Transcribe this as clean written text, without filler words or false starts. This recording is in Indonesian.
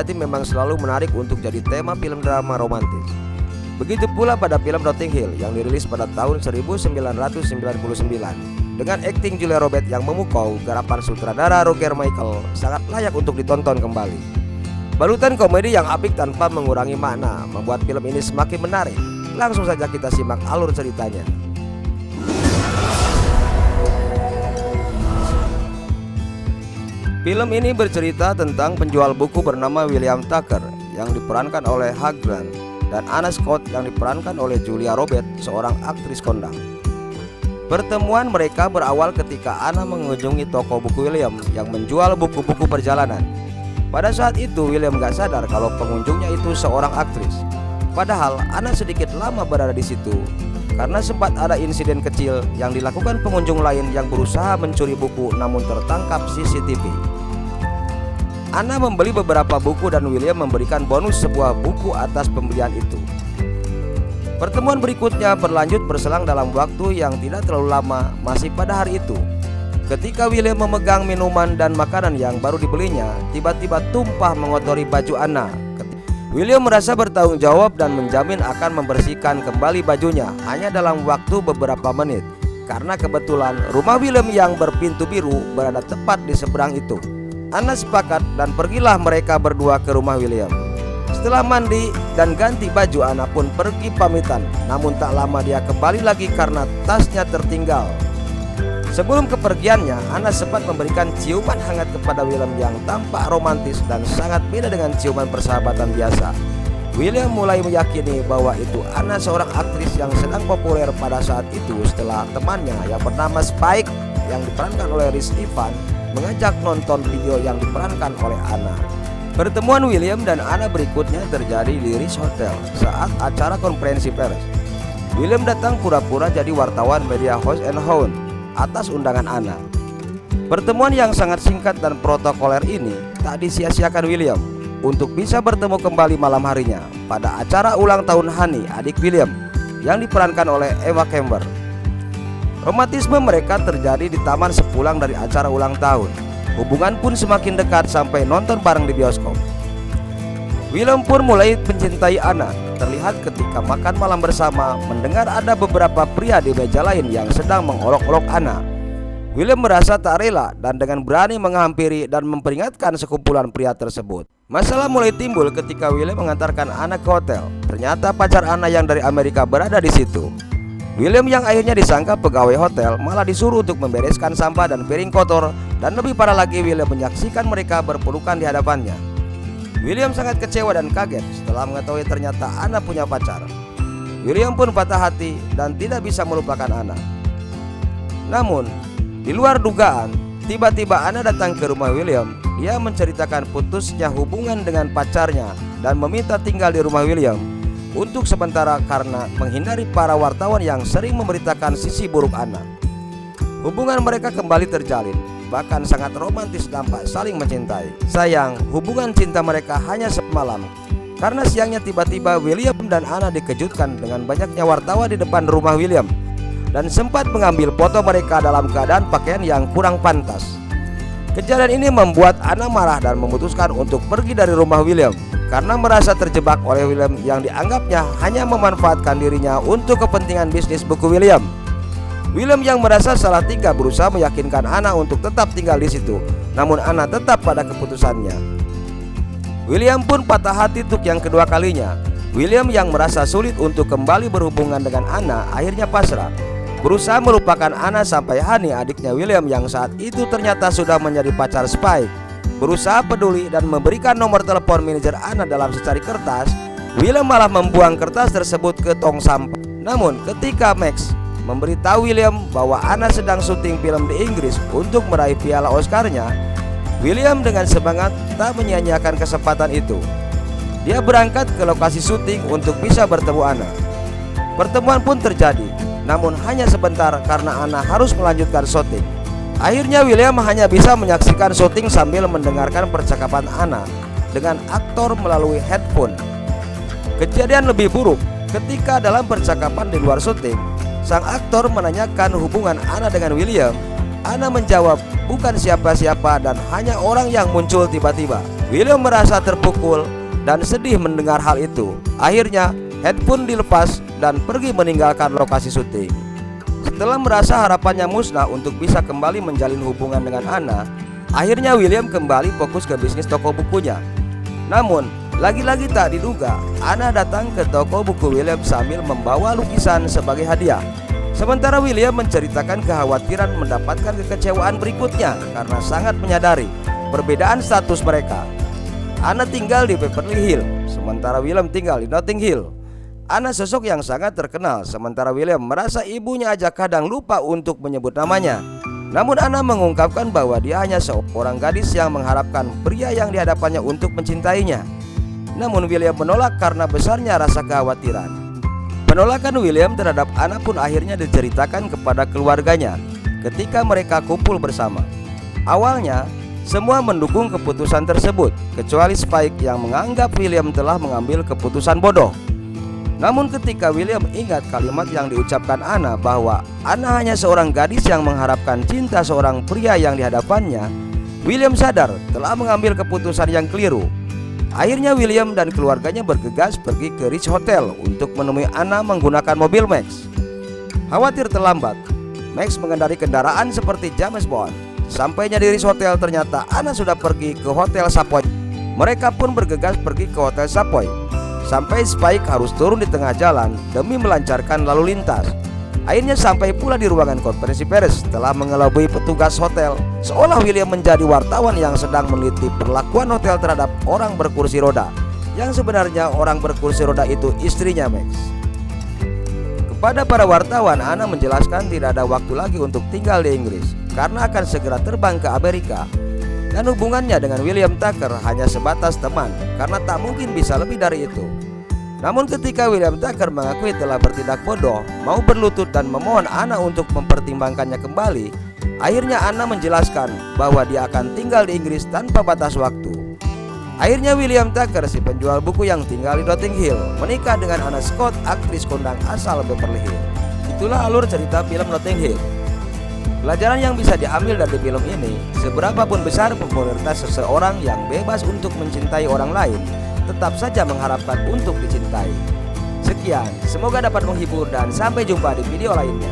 sejati memang selalu menarik untuk jadi tema film drama romantis. Begitu pula pada film Notting Hill yang dirilis pada tahun 1999 dengan akting Julia Roberts yang memukau, garapan sutradara Roger Michael sangat layak untuk ditonton kembali. Balutan komedi yang apik tanpa mengurangi makna membuat film ini semakin menarik. Langsung saja kita simak alur ceritanya. Film ini bercerita tentang penjual buku bernama William Tucker yang diperankan oleh Hugh Grant dan Anna Scott yang diperankan oleh Julia Roberts, seorang aktris kondang. Pertemuan mereka berawal ketika Anna mengunjungi toko buku William yang menjual buku-buku perjalanan. Pada saat itu William gak sadar kalau pengunjungnya itu seorang aktris. Padahal Anna sedikit lama berada di situ karena sempat ada insiden kecil yang dilakukan pengunjung lain yang berusaha mencuri buku namun tertangkap CCTV. Anna membeli beberapa buku dan William memberikan bonus sebuah buku atas pembelian itu. Pertemuan berikutnya berlanjut berselang dalam waktu yang tidak terlalu lama, masih pada hari itu. Ketika William memegang minuman dan makanan yang baru dibelinya, tiba-tiba tumpah mengotori baju Anna. William merasa bertanggung jawab dan menjamin akan membersihkan kembali bajunya hanya dalam waktu beberapa menit. Karena kebetulan rumah William yang berpintu biru berada tepat di seberang itu. Anna sepakat dan pergilah mereka berdua ke rumah William. Setelah mandi dan ganti baju, Anna pun pergi pamitan. Namun tak lama dia kembali lagi karena tasnya tertinggal. Sebelum kepergiannya, Anna sempat memberikan ciuman hangat kepada William yang tampak romantis dan sangat beda dengan ciuman persahabatan biasa. William mulai meyakini bahwa itu Anna seorang aktris yang sedang populer pada saat itu setelah temannya yang bernama Spike yang diperankan oleh Rhys Ifans mengajak nonton video yang diperankan oleh Anna. Pertemuan William dan Anna berikutnya terjadi di Ritz Hotel saat acara konferensi pers. William datang pura-pura jadi wartawan media House and Hound atas undangan Anna. Pertemuan yang sangat singkat dan protokoler ini tak disia-siakan William untuk bisa bertemu kembali malam harinya pada acara ulang tahun Honey, adik William, yang diperankan oleh Eva Kemper. Romantisme mereka terjadi di taman sepulang dari acara ulang tahun. Hubungan pun semakin dekat sampai nonton bareng di bioskop. William pun mulai mencintai Anna. Terlihat ketika makan malam bersama mendengar ada beberapa pria di meja lain yang sedang mengolok-olok Anna. William merasa tak rela dan dengan berani menghampiri dan memperingatkan sekumpulan pria tersebut. Masalah mulai timbul ketika William mengantarkan Anna ke hotel. Ternyata pacar Anna yang dari Amerika berada di situ. William yang akhirnya disangka pegawai hotel malah disuruh untuk membereskan sampah dan piring kotor, dan lebih parah lagi William menyaksikan mereka berpelukan di hadapannya. William sangat kecewa dan kaget setelah mengetahui ternyata Anna punya pacar. William pun patah hati dan tidak bisa melupakan Anna. Namun, di luar dugaan, tiba-tiba Anna datang ke rumah William. Dia menceritakan putusnya hubungan dengan pacarnya dan meminta tinggal di rumah William untuk sementara karena menghindari para wartawan yang sering memberitakan sisi buruk Anna. Hubungan mereka kembali terjalin, bahkan sangat romantis nampak saling mencintai. Sayang, hubungan cinta mereka hanya semalam. Karena siangnya tiba-tiba William dan Anna dikejutkan dengan banyaknya wartawan di depan rumah William dan sempat mengambil foto mereka dalam keadaan pakaian yang kurang pantas. Kejadian ini membuat Anna marah dan memutuskan untuk pergi dari rumah William karena merasa terjebak oleh William yang dianggapnya hanya memanfaatkan dirinya untuk kepentingan bisnis buku William. William yang merasa salah tingkah berusaha meyakinkan Anna untuk tetap tinggal di situ, namun Anna tetap pada keputusannya. William pun patah hati untuk yang kedua kalinya. William yang merasa sulit untuk kembali berhubungan dengan Anna akhirnya pasrah, berusaha melupakan Anna sampai Honey, adiknya William yang saat itu ternyata sudah menjadi pacar Spike, berusaha peduli dan memberikan nomor telepon manajer Anna dalam secari kertas. William malah membuang kertas tersebut ke tong sampah. Namun ketika Max memberitahu William bahwa Anna sedang syuting film di Inggris untuk meraih piala Oscar-nya, William dengan semangat tak menyia-nyiakan kesempatan itu. Dia berangkat ke lokasi syuting untuk bisa bertemu Anna. Pertemuan pun terjadi, namun hanya sebentar karena Anna harus melanjutkan syuting. Akhirnya William hanya bisa menyaksikan syuting sambil mendengarkan percakapan Anna dengan aktor melalui headphone. Kejadian lebih buruk ketika dalam percakapan di luar syuting, sang aktor menanyakan hubungan Anna dengan William. Anna menjawab bukan siapa-siapa dan hanya orang yang muncul tiba-tiba. William merasa terpukul dan sedih mendengar hal itu. Akhirnya Head pun dilepas dan pergi meninggalkan lokasi syuting. Setelah merasa harapannya musnah untuk bisa kembali menjalin hubungan dengan Anna, akhirnya William kembali fokus ke bisnis toko bukunya. Namun lagi-lagi tak diduga, Anna datang ke toko buku William sambil membawa lukisan sebagai hadiah. Sementara William menceritakan kekhawatiran mendapatkan kekecewaan berikutnya karena sangat menyadari perbedaan status mereka. Anna tinggal di Beverly Hills, sementara William tinggal di Notting Hill. Anna sosok yang sangat terkenal, sementara William merasa ibunya aja kadang lupa untuk menyebut namanya. Namun Anna mengungkapkan bahwa dia hanya seorang gadis yang mengharapkan pria yang dihadapannya untuk mencintainya. Namun William menolak karena besarnya rasa kekhawatiran. Penolakan William terhadap Anna pun akhirnya diceritakan kepada keluarganya ketika mereka kumpul bersama. Awalnya semua mendukung keputusan tersebut, kecuali Spike yang menganggap William telah mengambil keputusan bodoh. Namun ketika William ingat kalimat yang diucapkan Anna bahwa Anna hanya seorang gadis yang mengharapkan cinta seorang pria yang dihadapannya, William sadar telah mengambil keputusan yang keliru. Akhirnya William dan keluarganya bergegas pergi ke Ritz Hotel untuk menemui Anna menggunakan mobil Max. Khawatir terlambat, Max mengendarai kendaraan seperti James Bond. Sampainya di Ritz Hotel, ternyata Anna sudah pergi ke Hotel Savoy. Mereka pun bergegas pergi ke Hotel Savoy. Sampai Spike harus turun di tengah jalan demi melancarkan lalu lintas. Akhirnya sampai pula di ruangan konferensi pers setelah mengelabui petugas hotel, seolah William menjadi wartawan yang sedang meneliti perlakuan hotel terhadap orang berkursi roda, yang sebenarnya orang berkursi roda itu istrinya Max. Kepada para wartawan, Anna menjelaskan tidak ada waktu lagi untuk tinggal di Inggris karena akan segera terbang ke Amerika. Dan hubungannya dengan William Tucker hanya sebatas teman, karena tak mungkin bisa lebih dari itu. Namun ketika William Tucker mengakui telah bertindak bodoh, mau berlutut dan memohon Anna untuk mempertimbangkannya kembali, akhirnya Anna menjelaskan bahwa dia akan tinggal di Inggris tanpa batas waktu. Akhirnya William Tucker, si penjual buku yang tinggal di Notting Hill, menikah dengan Anna Scott, aktris kondang asal Beverly Hills. Itulah alur cerita film Notting Hill. Pelajaran yang bisa diambil dari film ini, seberapapun besar popularitas seseorang yang bebas untuk mencintai orang lain, tetap saja mengharapkan untuk dicintai. Sekian, semoga dapat menghibur dan sampai jumpa di video lainnya.